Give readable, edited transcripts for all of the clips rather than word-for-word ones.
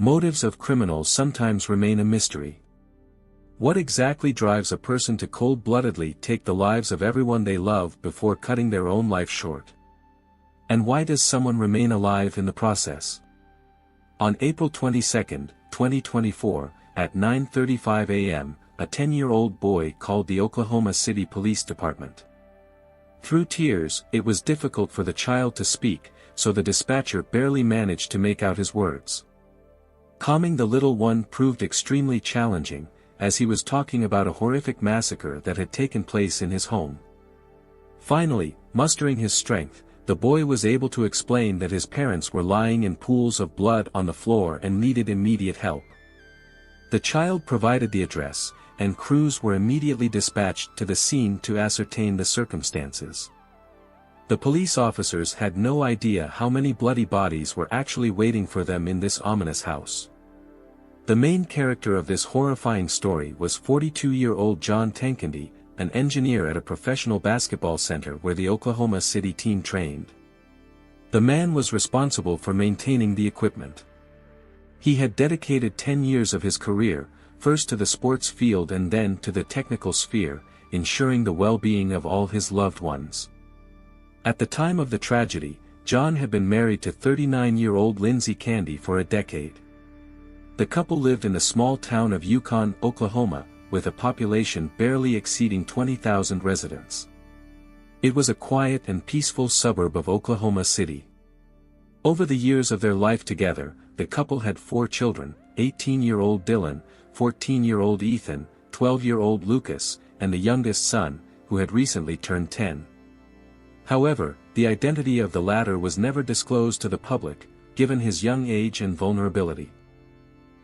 Motives of criminals sometimes remain a mystery. What exactly drives a person to cold-bloodedly take the lives of everyone they love before cutting their own life short? And why does someone remain alive in the process? On April 22, 2024, at 9:35 a.m., a 10-year-old boy called the Oklahoma City Police Department. Through tears, it was difficult for the child to speak, so the dispatcher barely managed to make out his words. Calming the little one proved extremely challenging, as he was talking about a horrific massacre that had taken place in his home. Finally, mustering his strength, the boy was able to explain that his parents were lying in pools of blood on the floor and needed immediate help. The child provided the address, and crews were immediately dispatched to the scene to ascertain the circumstances. The police officers had no idea how many bloody bodies were actually waiting for them in this ominous house. The main character of this horrifying story was 42-year-old Jonathon Candy, an engineer at a professional basketball center where the Oklahoma City team trained. The man was responsible for maintaining the equipment. He had dedicated 10 years of his career, first to the sports field and then to the technical sphere, ensuring the well-being of all his loved ones. At the time of the tragedy, John had been married to 39-year-old Lindsey Candy for a decade. The couple lived in the small town of Yukon, Oklahoma, with a population barely exceeding 20,000 residents. It was a quiet and peaceful suburb of Oklahoma City. Over the years of their life together, the couple had 4 children, 18-year-old Dylan, 14-year-old Ethan, 12-year-old Lucas, and the youngest son, who had recently turned 10. However, the identity of the latter was never disclosed to the public, given his young age and vulnerability.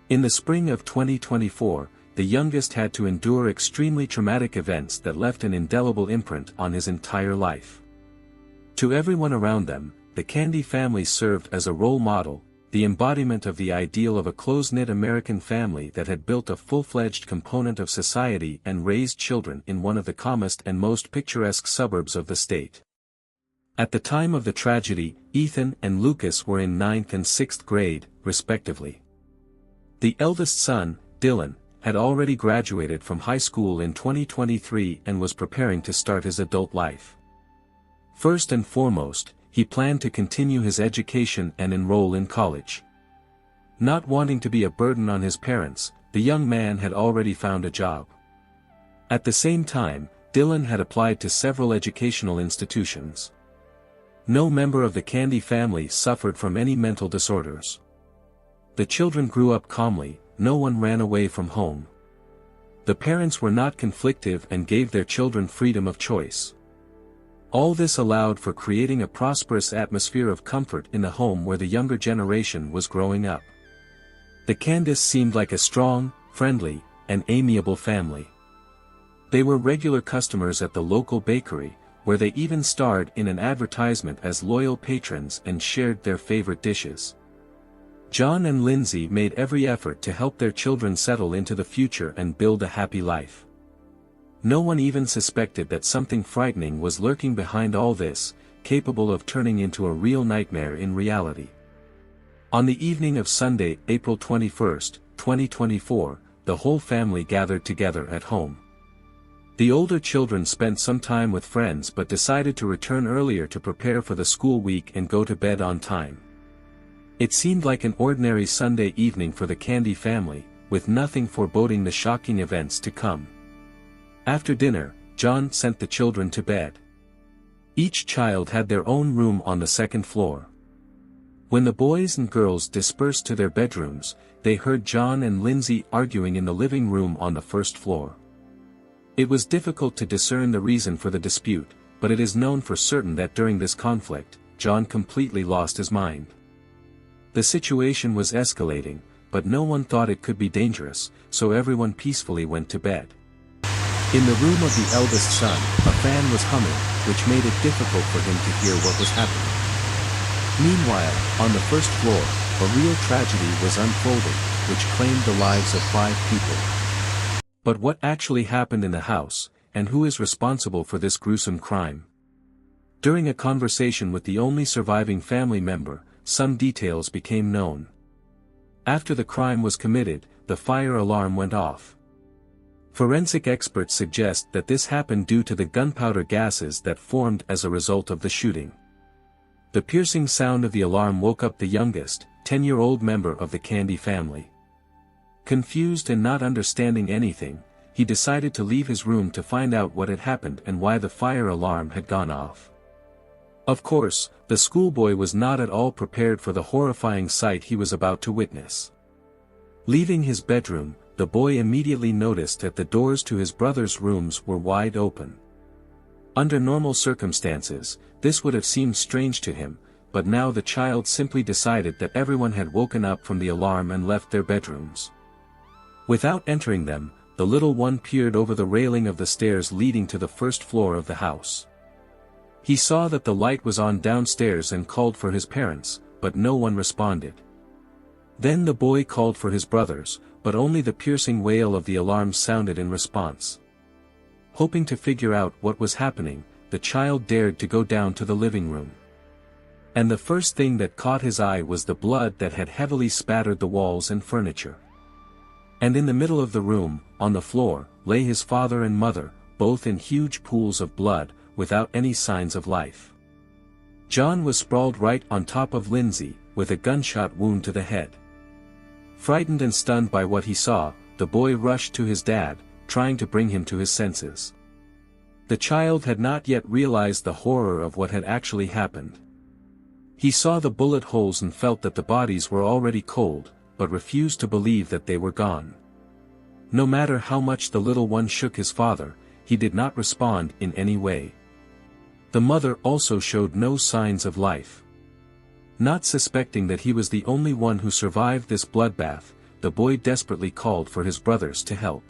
In the spring of 2024, the youngest had to endure extremely traumatic events that left an indelible imprint on his entire life. To everyone around them, the Candy family served as a role model, the embodiment of the ideal of a close-knit American family that had built a full-fledged component of society and raised children in one of the calmest and most picturesque suburbs of the state. At the time of the tragedy, Ethan and Lucas were in 9th and 6th grade, respectively. The eldest son, Dylan, had already graduated from high school in 2023 and was preparing to start his adult life. First and foremost, he planned to continue his education and enroll in college. Not wanting to be a burden on his parents, the young man had already found a job. At the same time, Dylan had applied to several educational institutions. No member of the Candy family suffered from any mental disorders. The children grew up calmly, no one ran away from home. The parents were not conflictive and gave their children freedom of choice. All this allowed for creating a prosperous atmosphere of comfort in the home where the younger generation was growing up. The Candys seemed like a strong, friendly, and amiable family. They were regular customers at the local bakery, where they even starred in an advertisement as loyal patrons and shared their favorite dishes. John and Lindsey made every effort to help their children settle into the future and build a happy life. No one even suspected that something frightening was lurking behind all this, capable of turning into a real nightmare in reality. On the evening of Sunday, April 21, 2024, the whole family gathered together at home. The older children spent some time with friends but decided to return earlier to prepare for the school week and go to bed on time. It seemed like an ordinary Sunday evening for the Candy family, with nothing foreboding the shocking events to come. After dinner, John sent the children to bed. Each child had their own room on the second floor. When the boys and girls dispersed to their bedrooms, they heard John and Lindsey arguing in the living room on the first floor. It was difficult to discern the reason for the dispute, but it is known for certain that during this conflict, John completely lost his mind. The situation was escalating, but no one thought it could be dangerous, so everyone peacefully went to bed. In the room of the eldest son, a fan was humming, which made it difficult for him to hear what was happening. Meanwhile, on the first floor, a real tragedy was unfolding, which claimed the lives of 5 people. But what actually happened in the house, and who is responsible for this gruesome crime? During a conversation with the only surviving family member, some details became known. After the crime was committed, the fire alarm went off. Forensic experts suggest that this happened due to the gunpowder gases that formed as a result of the shooting. The piercing sound of the alarm woke up the youngest, 10-year-old member of the Candy family. Confused and not understanding anything, he decided to leave his room to find out what had happened and why the fire alarm had gone off. Of course, the schoolboy was not at all prepared for the horrifying sight he was about to witness. Leaving his bedroom, the boy immediately noticed that the doors to his brother's rooms were wide open. Under normal circumstances, this would have seemed strange to him, but now the child simply decided that everyone had woken up from the alarm and left their bedrooms. Without entering them, the little one peered over the railing of the stairs leading to the first floor of the house. He saw that the light was on downstairs and called for his parents, but no one responded. Then the boy called for his brothers, but only the piercing wail of the alarm sounded in response. Hoping to figure out what was happening, the child dared to go down to the living room. And the first thing that caught his eye was the blood that had heavily spattered the walls and furniture. And in the middle of the room, on the floor, lay his father and mother, both in huge pools of blood, without any signs of life. John was sprawled right on top of Lindsey, with a gunshot wound to the head. Frightened and stunned by what he saw, the boy rushed to his dad, trying to bring him to his senses. The child had not yet realized the horror of what had actually happened. He saw the bullet holes and felt that the bodies were already cold, but refused to believe that they were gone. No matter how much the little one shook his father, he did not respond in any way. The mother also showed no signs of life. Not suspecting that he was the only one who survived this bloodbath, the boy desperately called for his brothers to help.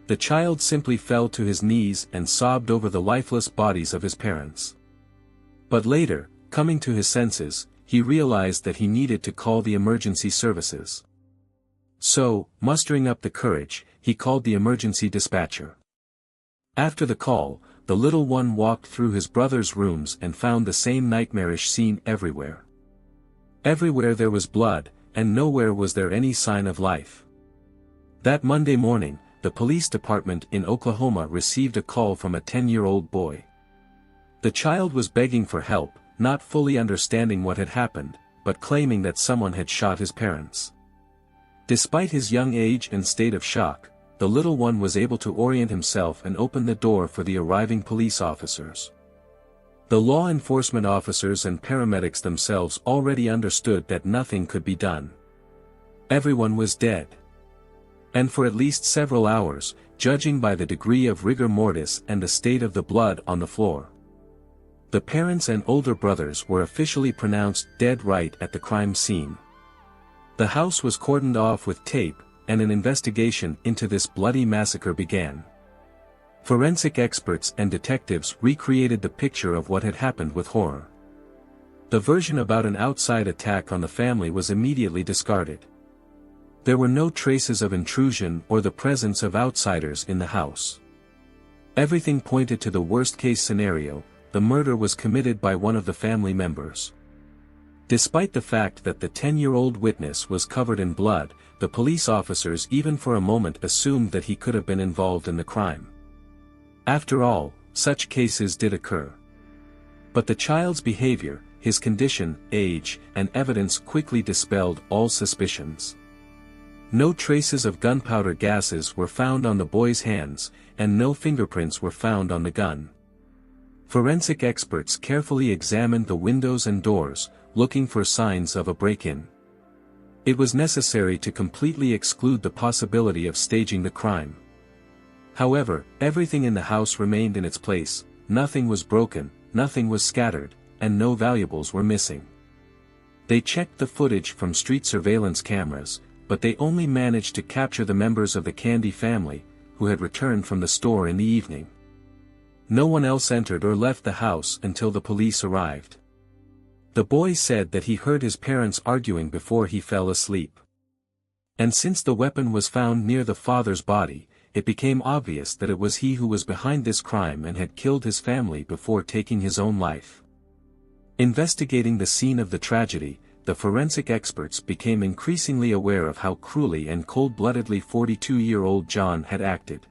The child simply fell to his knees and sobbed over the lifeless bodies of his parents. But later, coming to his senses, he realized that he needed to call the emergency services. So, mustering up the courage, he called the emergency dispatcher. After the call, the little one walked through his brother's rooms and found the same nightmarish scene everywhere. Everywhere there was blood, and nowhere was there any sign of life. That Monday morning, the police department in Oklahoma received a call from a 10-year-old boy. The child was begging for help, not fully understanding what had happened, but claiming that someone had shot his parents. Despite his young age and state of shock, the little one was able to orient himself and open the door for the arriving police officers. The law enforcement officers and paramedics themselves already understood that nothing could be done. Everyone was dead. And for at least several hours, judging by the degree of rigor mortis and the state of the blood on the floor. The parents and older brothers were officially pronounced dead right at the crime scene. The house was cordoned off with tape, and an investigation into this bloody massacre began. Forensic experts and detectives recreated the picture of what had happened with horror. The version about an outside attack on the family was immediately discarded. There were no traces of intrusion or the presence of outsiders in the house. Everything pointed to the worst-case scenario: the murder was committed by one of the family members. Despite the fact that the 10-year-old witness was covered in blood, the police officers even for a moment assumed that he could have been involved in the crime. After all, such cases did occur. But the child's behavior, his condition, age, and evidence quickly dispelled all suspicions. No traces of gunpowder gases were found on the boy's hands, and no fingerprints were found on the gun. Forensic experts carefully examined the windows and doors, looking for signs of a break-in. It was necessary to completely exclude the possibility of staging the crime. However, everything in the house remained in its place, nothing was broken, nothing was scattered, and no valuables were missing. They checked the footage from street surveillance cameras, but they only managed to capture the members of the Candy family, who had returned from the store in the evening. No one else entered or left the house until the police arrived. The boy said that he heard his parents arguing before he fell asleep. And since the weapon was found near the father's body, it became obvious that it was he who was behind this crime and had killed his family before taking his own life. Investigating the scene of the tragedy, the forensic experts became increasingly aware of how cruelly and cold-bloodedly 42-year-old John had acted.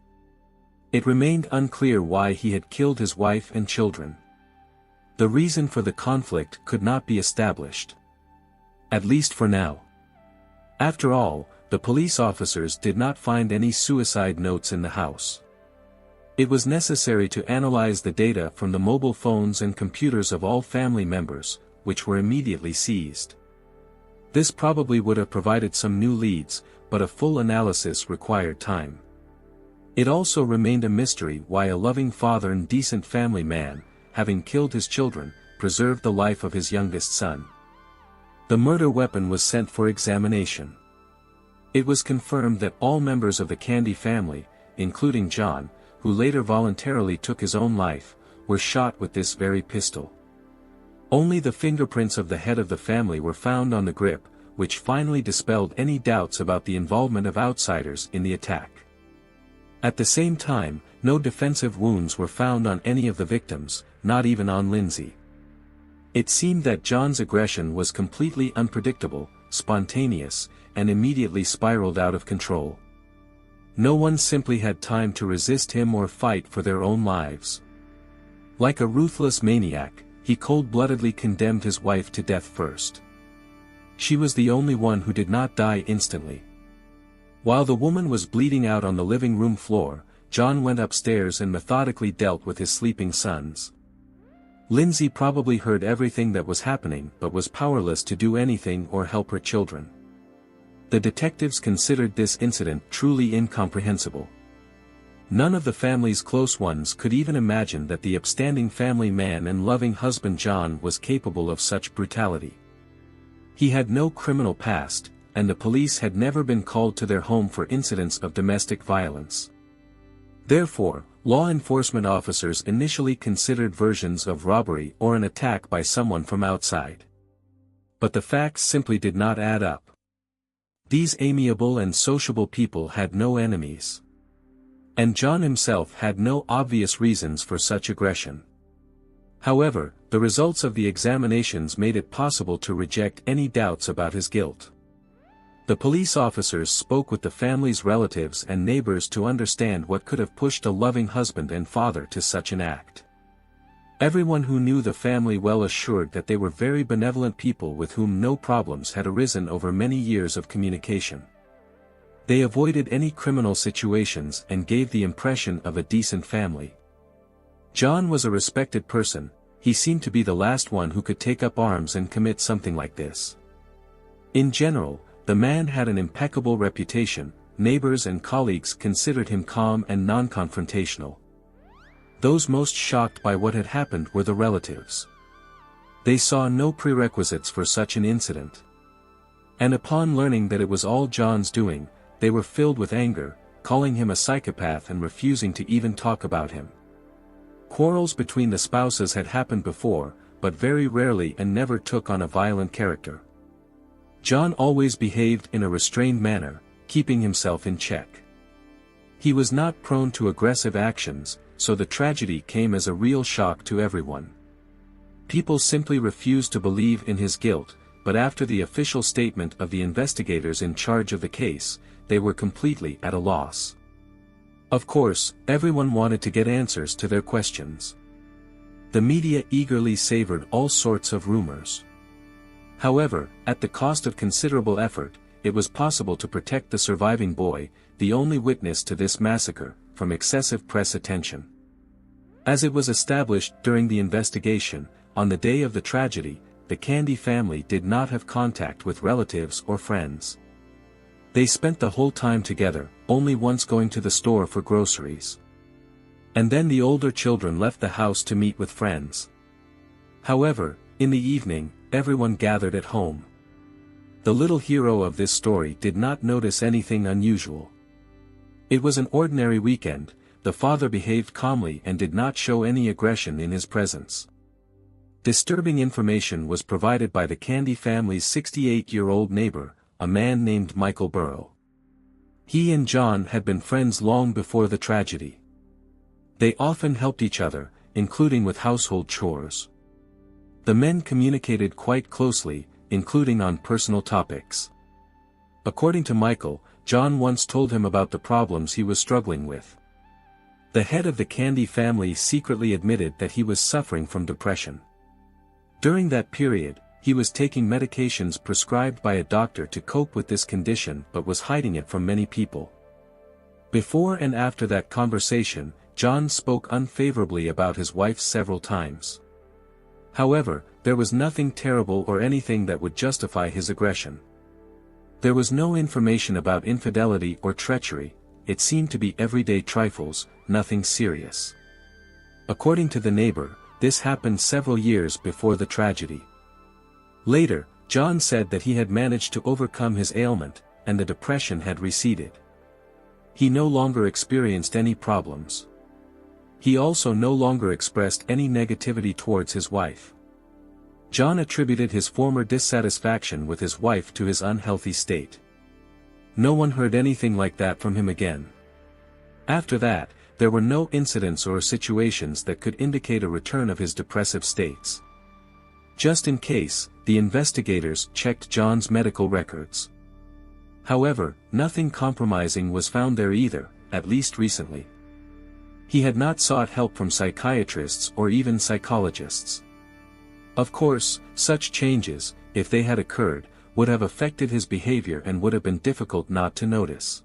It remained unclear why he had killed his wife and children. The reason for the conflict could not be established. At least for now. After all, the police officers did not find any suicide notes in the house. It was necessary to analyze the data from the mobile phones and computers of all family members, which were immediately seized. This probably would have provided some new leads, but a full analysis required time. It also remained a mystery why a loving father and decent family man, having killed his children, preserved the life of his youngest son. The murder weapon was sent for examination. It was confirmed that all members of the Candy family, including John, who later voluntarily took his own life, were shot with this very pistol. Only the fingerprints of the head of the family were found on the grip, which finally dispelled any doubts about the involvement of outsiders in the attack. At the same time, no defensive wounds were found on any of the victims, not even on Lindsey. It seemed that John's aggression was completely unpredictable, spontaneous, and immediately spiraled out of control. No one simply had time to resist him or fight for their own lives. Like a ruthless maniac, he cold-bloodedly condemned his wife to death first. She was the only one who did not die instantly. While the woman was bleeding out on the living room floor, John went upstairs and methodically dealt with his sleeping sons. Lindsey probably heard everything that was happening but was powerless to do anything or help her children. The detectives considered this incident truly incomprehensible. None of the family's close ones could even imagine that the upstanding family man and loving husband John was capable of such brutality. He had no criminal past, and the police had never been called to their home for incidents of domestic violence. Therefore, law enforcement officers initially considered versions of robbery or an attack by someone from outside. But the facts simply did not add up. These amiable and sociable people had no enemies. And John himself had no obvious reasons for such aggression. However, the results of the examinations made it possible to reject any doubts about his guilt. The police officers spoke with the family's relatives and neighbors to understand what could have pushed a loving husband and father to such an act. Everyone who knew the family well assured that they were very benevolent people with whom no problems had arisen over many years of communication. They avoided any criminal situations and gave the impression of a decent family. John was a respected person. He seemed to be the last one who could take up arms and commit something like this. In general, the man had an impeccable reputation. Neighbors and colleagues considered him calm and non-confrontational. Those most shocked by what had happened were the relatives. They saw no prerequisites for such an incident. And upon learning that it was all John's doing, they were filled with anger, calling him a psychopath and refusing to even talk about him. Quarrels between the spouses had happened before, but very rarely and never took on a violent character. John always behaved in a restrained manner, keeping himself in check. He was not prone to aggressive actions, so the tragedy came as a real shock to everyone. People simply refused to believe in his guilt, but after the official statement of the investigators in charge of the case, they were completely at a loss. Of course, everyone wanted to get answers to their questions. The media eagerly savored all sorts of rumors. However, at the cost of considerable effort, it was possible to protect the surviving boy, the only witness to this massacre, from excessive press attention. As it was established during the investigation, on the day of the tragedy, the Candy family did not have contact with relatives or friends. They spent the whole time together, only once going to the store for groceries. And then the older children left the house to meet with friends. However, in the evening, everyone gathered at home. The little hero of this story did not notice anything unusual. It was an ordinary weekend. The father behaved calmly and did not show any aggression in his presence. Disturbing information was provided by the Candy family's 68-year-old neighbor, a man named Michael Burrow. He and John had been friends long before the tragedy. They often helped each other, including with household chores. The men communicated quite closely, including on personal topics. According to Michael, John once told him about the problems he was struggling with. The head of the Candy family secretly admitted that he was suffering from depression. During that period, he was taking medications prescribed by a doctor to cope with this condition but was hiding it from many people. Before and after that conversation, John spoke unfavorably about his wife several times. However, there was nothing terrible or anything that would justify his aggression. There was no information about infidelity or treachery, it seemed to be everyday trifles, nothing serious. According to the neighbor, this happened several years before the tragedy. Later, John said that he had managed to overcome his ailment, and the depression had receded. He no longer experienced any problems. He also no longer expressed any negativity towards his wife. John attributed his former dissatisfaction with his wife to his unhealthy state. No one heard anything like that from him again. After that, there were no incidents or situations that could indicate a return of his depressive states. Just in case, the investigators checked John's medical records. However, nothing compromising was found there either, at least recently. He had not sought help from psychiatrists or even psychologists. Of course, such changes, if they had occurred, would have affected his behavior and would have been difficult not to notice.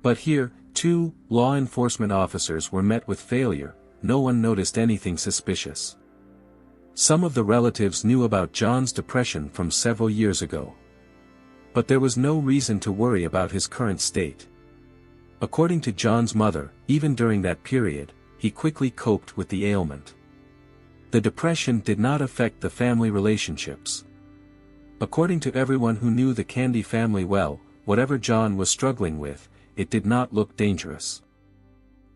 But here, 2 law enforcement officers were met with failure, no one noticed anything suspicious. Some of the relatives knew about John's depression from several years ago. But there was no reason to worry about his current state. According to John's mother, even during that period, he quickly coped with the ailment. The depression did not affect the family relationships. According to everyone who knew the Candy family well, whatever John was struggling with, it did not look dangerous.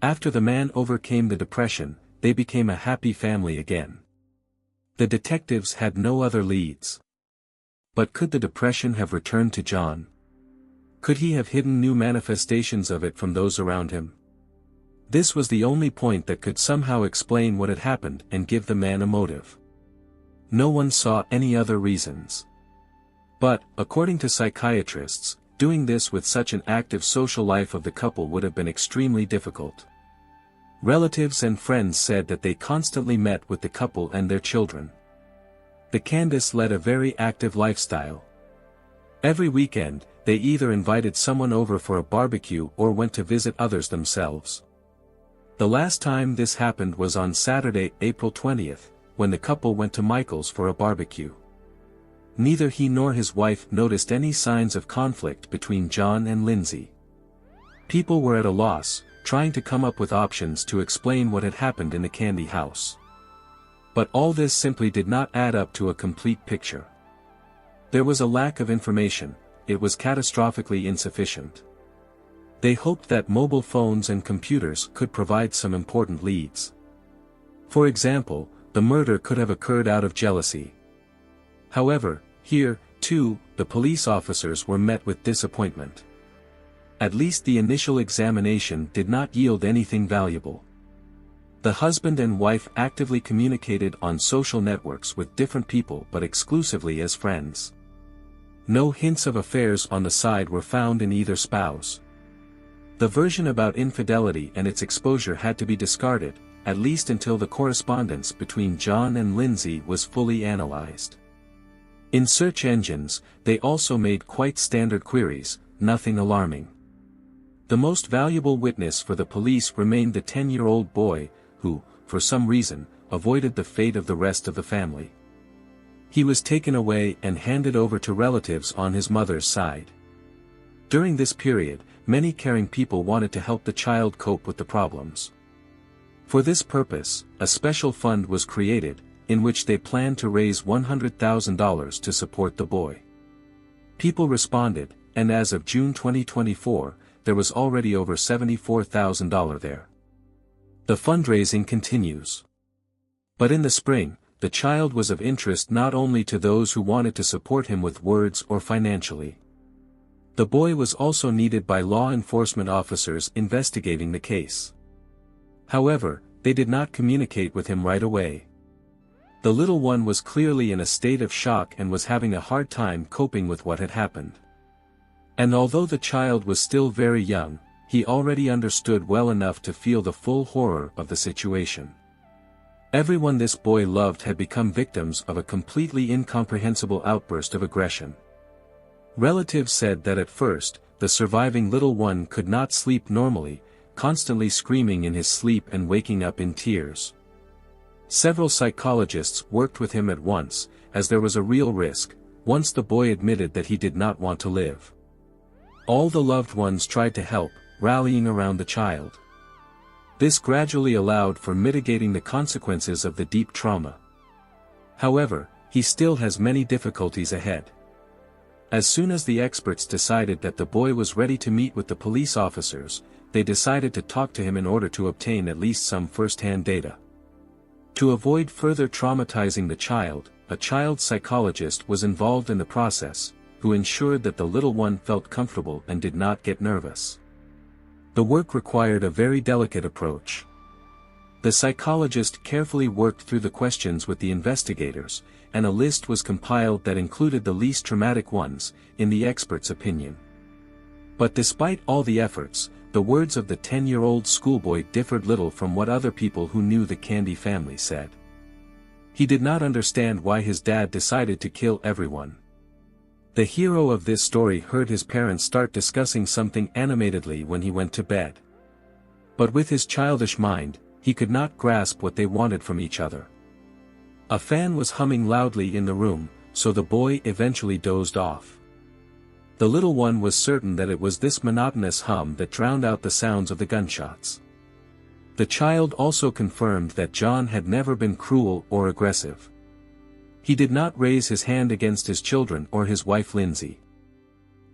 After the man overcame the depression, they became a happy family again. The detectives had no other leads. But could the depression have returned to John? Could he have hidden new manifestations of it from those around him? This was the only point that could somehow explain what had happened and give the man a motive. No one saw any other reasons. But, according to psychiatrists, doing this with such an active social life of the couple would have been extremely difficult. Relatives and friends said that they constantly met with the couple and their children. The Candys led a very active lifestyle. Every weekend, they either invited someone over for a barbecue or went to visit others themselves. The last time this happened was on Saturday, April 20th, when the couple went to Michael's for a barbecue. Neither he nor his wife noticed any signs of conflict between John and Lindsey. People were at a loss, trying to come up with options to explain what had happened in the Candy house. But all this simply did not add up to a complete picture. There was a lack of information, it was catastrophically insufficient. They hoped that mobile phones and computers could provide some important leads. For example, the murder could have occurred out of jealousy. However, here, too, the police officers were met with disappointment. At least the initial examination did not yield anything valuable. The husband and wife actively communicated on social networks with different people but exclusively as friends. No hints of affairs on the side were found in either spouse. The version about infidelity and its exposure had to be discarded, at least until the correspondence between John and Lindsey was fully analyzed. In search engines, they also made quite standard queries, nothing alarming. The most valuable witness for the police remained the 10-year-old boy, who, for some reason, avoided the fate of the rest of the family. He was taken away and handed over to relatives on his mother's side. During this period, many caring people wanted to help the child cope with the problems. For this purpose, a special fund was created, in which they planned to raise $100,000 to support the boy. People responded, and as of June 2024, there was already over $74,000 there. The fundraising continues. But in the spring, the child was of interest not only to those who wanted to support him with words or financially. The boy was also needed by law enforcement officers investigating the case. However, they did not communicate with him right away. The little one was clearly in a state of shock and was having a hard time coping with what had happened. And although the child was still very young, he already understood well enough to feel the full horror of the situation. Everyone this boy loved had become victims of a completely incomprehensible outburst of aggression. Relatives said that at first, the surviving little one could not sleep normally, constantly screaming in his sleep and waking up in tears. Several psychologists worked with him at once, as there was a real risk, once the boy admitted that he did not want to live. All the loved ones tried to help, rallying around the child. This gradually allowed for mitigating the consequences of the deep trauma. However, he still has many difficulties ahead. As soon as the experts decided that the boy was ready to meet with the police officers, they decided to talk to him in order to obtain at least some first-hand data. To avoid further traumatizing the child, a child psychologist was involved in the process, who ensured that the little one felt comfortable and did not get nervous. The work required a very delicate approach. The psychologist carefully worked through the questions with the investigators, and a list was compiled that included the least traumatic ones, in the expert's opinion. But despite all the efforts, the words of the 10-year-old schoolboy differed little from what other people who knew the Candy family said. He did not understand why his dad decided to kill everyone. The hero of this story heard his parents start discussing something animatedly when he went to bed. But with his childish mind, he could not grasp what they wanted from each other. A fan was humming loudly in the room, so the boy eventually dozed off. The little one was certain that it was this monotonous hum that drowned out the sounds of the gunshots. The child also confirmed that John had never been cruel or aggressive. He did not raise his hand against his children or his wife Lindsey.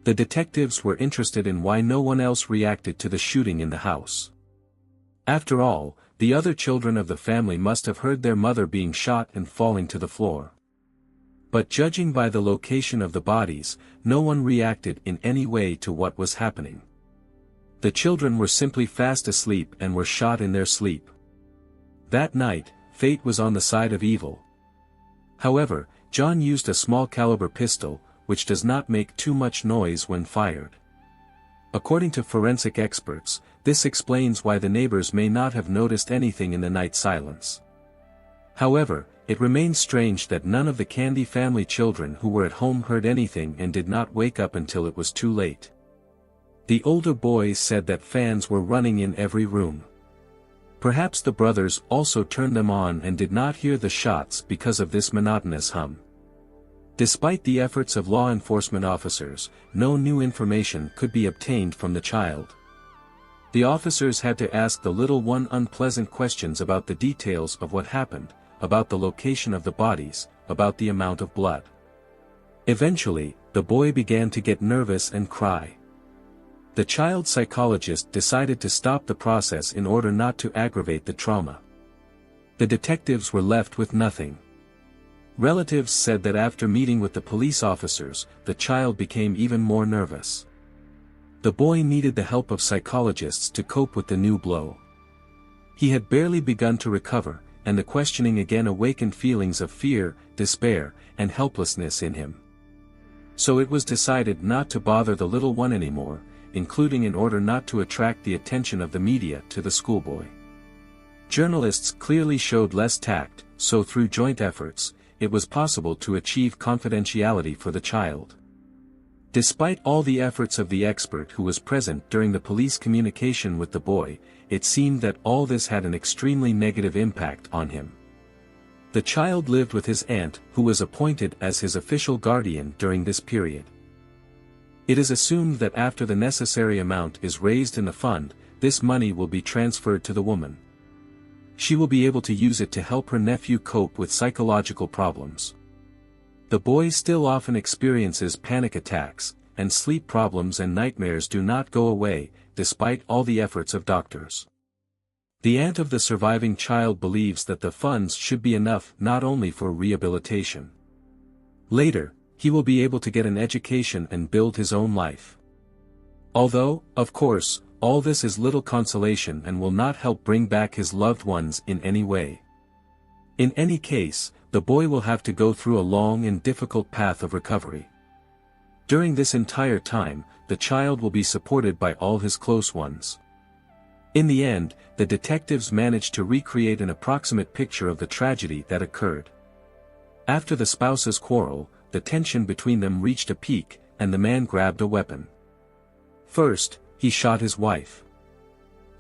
The detectives were interested in why no one else reacted to the shooting in the house. After all, the other children of the family must have heard their mother being shot and falling to the floor. But judging by the location of the bodies, no one reacted in any way to what was happening. The children were simply fast asleep and were shot in their sleep. That night, fate was on the side of evil. However, John used a small caliber pistol, which does not make too much noise when fired. According to forensic experts, this explains why the neighbors may not have noticed anything in the night silence. However, it remains strange that none of the Candy family children who were at home heard anything and did not wake up until it was too late. The older boys said that fans were running in every room. Perhaps the brothers also turned them on and did not hear the shots because of this monotonous hum. Despite the efforts of law enforcement officers, no new information could be obtained from the child. The officers had to ask the little one unpleasant questions about the details of what happened, about the location of the bodies, about the amount of blood. Eventually, the boy began to get nervous and cry. The child psychologist decided to stop the process in order not to aggravate the trauma. The detectives were left with nothing. Relatives said that after meeting with the police officers, the child became even more nervous. The boy needed the help of psychologists to cope with the new blow. He had barely begun to recover, and the questioning again awakened feelings of fear, despair, and helplessness in him. So it was decided not to bother the little one anymore, including in order not to attract the attention of the media to the schoolboy. Journalists clearly showed less tact, so through joint efforts, it was possible to achieve confidentiality for the child. Despite all the efforts of the expert who was present during the police communication with the boy, it seemed that all this had an extremely negative impact on him. The child lived with his aunt, who was appointed as his official guardian during this period. It is assumed that after the necessary amount is raised in the fund, this money will be transferred to the woman. She will be able to use it to help her nephew cope with psychological problems. The boy still often experiences panic attacks, and sleep problems and nightmares do not go away, despite all the efforts of doctors. The aunt of the surviving child believes that the funds should be enough not only for rehabilitation. Later, he will be able to get an education and build his own life. Although, of course, all this is little consolation and will not help bring back his loved ones in any way. In any case, the boy will have to go through a long and difficult path of recovery. During this entire time, the child will be supported by all his close ones. In the end, the detectives managed to recreate an approximate picture of the tragedy that occurred. After the spouses' quarrel, the tension between them reached a peak, and the man grabbed a weapon. First, he shot his wife.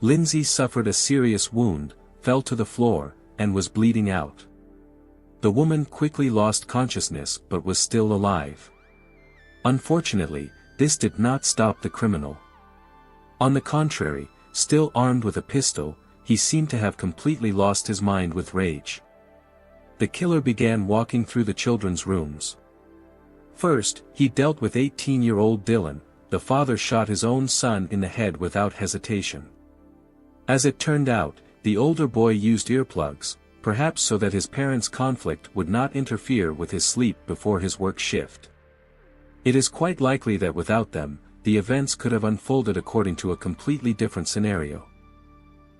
Lindsey suffered a serious wound, fell to the floor, and was bleeding out. The woman quickly lost consciousness but was still alive. Unfortunately, this did not stop the criminal. On the contrary, still armed with a pistol, he seemed to have completely lost his mind with rage. The killer began walking through the children's rooms. First, he dealt with 18-year-old Dylan. The father shot his own son in the head without hesitation. As it turned out, the older boy used earplugs, perhaps so that his parents' conflict would not interfere with his sleep before his work shift. It is quite likely that without them, the events could have unfolded according to a completely different scenario.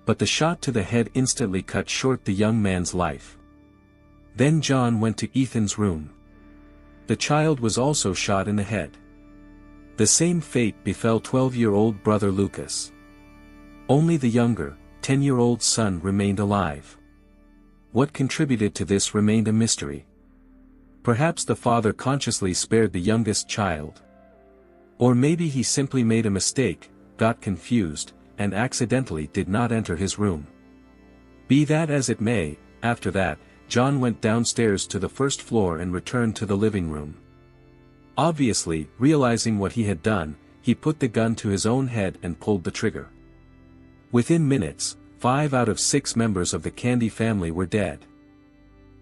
But the shot to the head instantly cut short the young man's life. Then John went to Ethan's room. The child was also shot in the head. The same fate befell 12-year-old brother Lucas. Only the younger, 10-year-old son remained alive. What contributed to this remained a mystery. Perhaps the father consciously spared the youngest child. Or maybe he simply made a mistake, got confused, and accidentally did not enter his room. Be that as it may, after that, John went downstairs to the first floor and returned to the living room. Obviously, realizing what he had done, he put the gun to his own head and pulled the trigger. Within minutes, 5 out of 6 members of the Candy family were dead.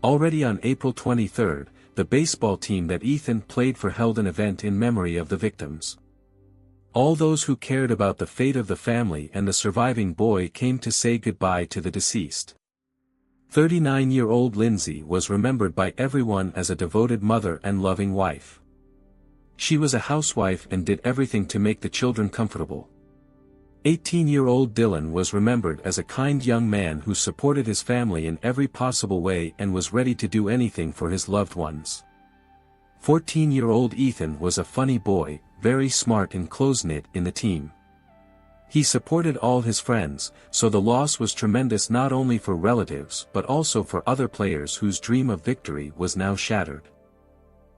Already on April 23, the baseball team that Ethan played for held an event in memory of the victims. All those who cared about the fate of the family and the surviving boy came to say goodbye to the deceased. 39-year-old Lindsey was remembered by everyone as a devoted mother and loving wife. She was a housewife and did everything to make the children comfortable. 18-year-old Dylan was remembered as a kind young man who supported his family in every possible way and was ready to do anything for his loved ones. 14-year-old Ethan was a funny boy, very smart and close-knit in the team. He supported all his friends, so the loss was tremendous not only for relatives but also for other players whose dream of victory was now shattered.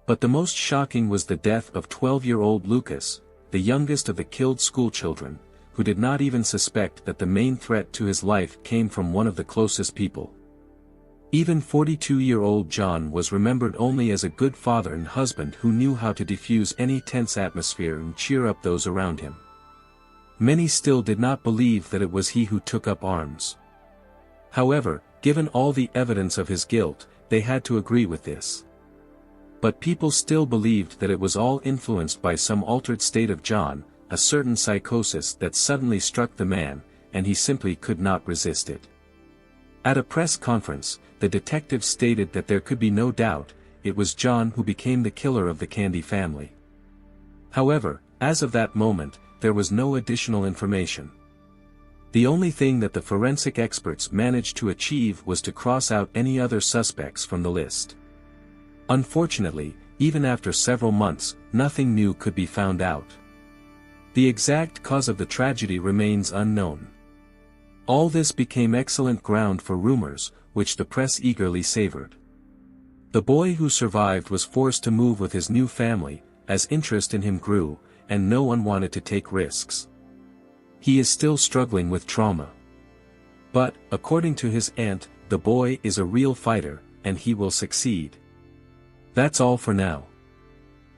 But the most shocking was the death of 12-year-old Lucas, the youngest of the killed schoolchildren, who did not even suspect that the main threat to his life came from one of the closest people. Even 42-year-old John was remembered only as a good father and husband who knew how to diffuse any tense atmosphere and cheer up those around him. Many still did not believe that it was he who took up arms. However, given all the evidence of his guilt, they had to agree with this. But people still believed that it was all influenced by some altered state of John, a certain psychosis that suddenly struck the man, and he simply could not resist it. At a press conference, the detective stated that there could be no doubt, it was John who became the killer of the Candy family. However, as of that moment, there was no additional information. The only thing that the forensic experts managed to achieve was to cross out any other suspects from the list. Unfortunately, even after several months, nothing new could be found out. The exact cause of the tragedy remains unknown. All this became excellent ground for rumors, which the press eagerly savored. The boy who survived was forced to move with his new family, as interest in him grew, and no one wanted to take risks. He is still struggling with trauma. But, according to his aunt, the boy is a real fighter, and he will succeed. That's all for now.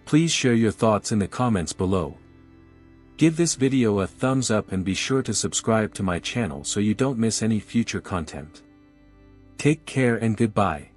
Please share your thoughts in the comments below. Give this video a thumbs up and be sure to subscribe to my channel so you don't miss any future content. Take care and goodbye.